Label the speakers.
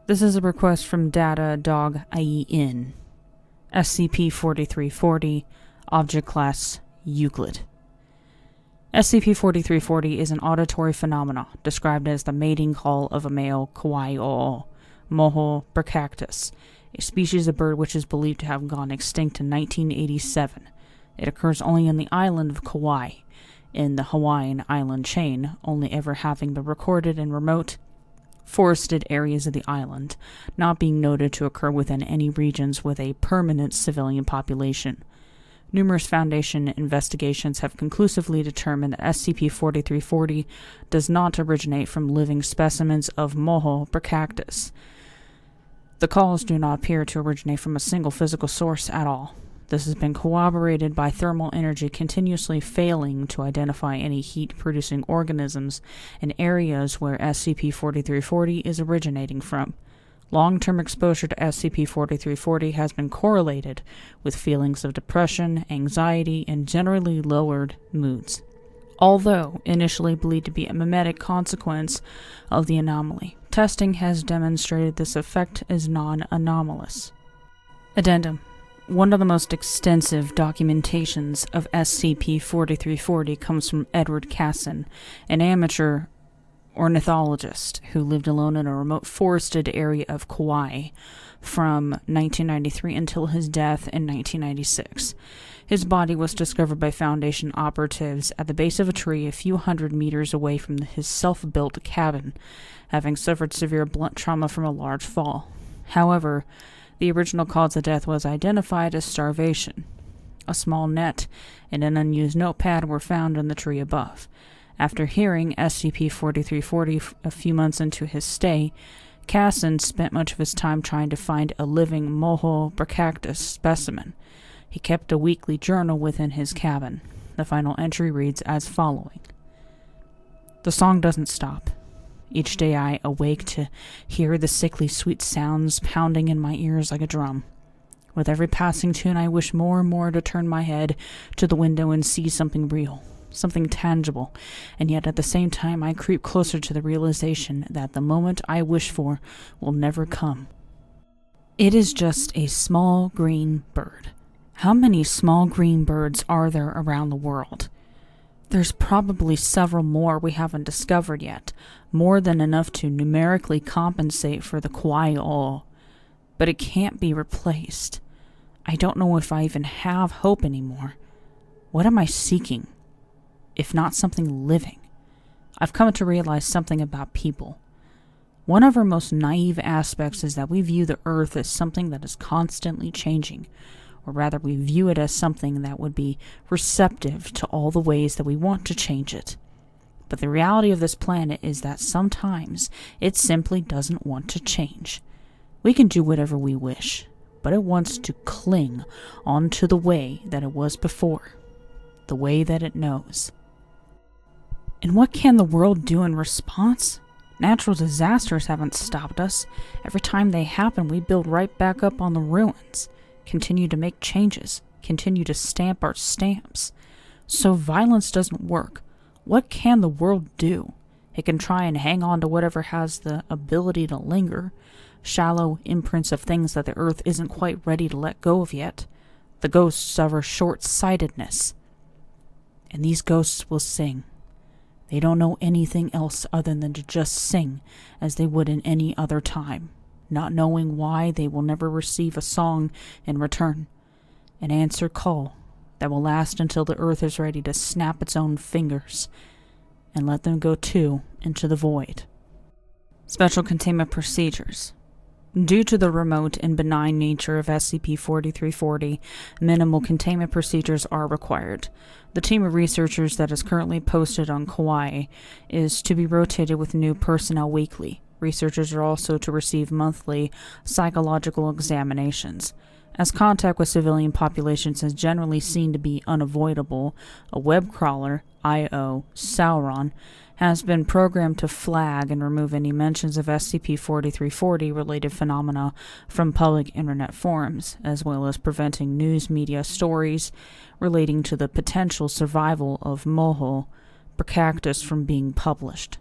Speaker 1: This is a request from Data Dog IEN, SCP-4340, Object Class Euclid. SCP-4340 is an auditory phenomena described as the mating call of a male kawaii-o, moho bracactus, a species of bird which is believed to have gone extinct in 1987. It occurs only on the island of Kauai, in the Hawaiian island chain, only ever having been recorded in remote, forested areas of the island, not being noted to occur within any regions with a permanent civilian population. Numerous Foundation investigations have conclusively determined that SCP-4340 does not originate from living specimens of moho bracactus. The calls do not appear to originate from a single physical source at all. This has been corroborated by thermal energy continuously failing to identify any heat-producing organisms in areas where SCP-4340 is originating from. Long-term exposure to SCP-4340 has been correlated with feelings of depression, anxiety, and generally lowered moods, although initially believed to be a mimetic consequence of the anomaly. Testing has demonstrated this effect is non-anomalous. Addendum. One of the most extensive documentations of SCP-4340 comes from Edward Casson, an amateur ornithologist who lived alone in a remote forested area of Kauai from 1993 until his death in 1996. His body was discovered by Foundation operatives at the base of a tree a few hundred meters away from his self-built cabin, having suffered severe blunt trauma from a large fall. However, the original cause of death was identified as starvation. A small net and an unused notepad were found in the tree above. After hearing SCP-4340 a few months into his stay, Casson spent much of his time trying to find a living moho bracactus specimen. He kept a weekly journal within his cabin. The final entry reads as following. The song doesn't stop. Each day I awake to hear the sickly sweet sounds pounding in my ears like a drum. With every passing tune I wish more and more to turn my head to the window and see something real, something tangible, and yet at the same time I creep closer to the realization that the moment I wish for will never come. It is just a small green bird. How many small green birds are there around the world? There's probably several more we haven't discovered yet, more than enough to numerically compensate for the kawaii-o, but it can't be replaced. I don't know if I even have hope anymore. What am I seeking, if not something living? I've come to realize something about people. One of our most naive aspects is that we view the Earth as something that is constantly changing, or rather we view it as something that would be receptive to all the ways that we want to change it. But the reality of this planet is that sometimes it simply doesn't want to change. We can do whatever we wish, but it wants to cling onto the way that it was before, the way that it knows. And what can the world do in response? Natural disasters haven't stopped us. Every time they happen, we build right back up on the ruins. Continue to make changes, continue to stamp our stamps. So violence doesn't work. What can the world do? It can try and hang on to whatever has the ability to linger, shallow imprints of things that the Earth isn't quite ready to let go of yet, the ghosts of our short-sightedness. And these ghosts will sing. They don't know anything else other than to just sing as they would in any other time. Not knowing why, they will never receive a song in return, an answer call that will last until the Earth is ready to snap its own fingers and let them go too into the void. Special Containment Procedures. Due to the remote and benign nature of SCP-4340, minimal containment procedures are required. The team of researchers that is currently posted on Kauai is to be rotated with new personnel weekly. Researchers are also to receive monthly psychological examinations. As contact with civilian populations is generally seen to be unavoidable, a web crawler, I.O. Sauron, has been programmed to flag and remove any mentions of SCP-4340 related phenomena from public internet forums, as well as preventing news media stories relating to the potential survival of moho bracactus from being published.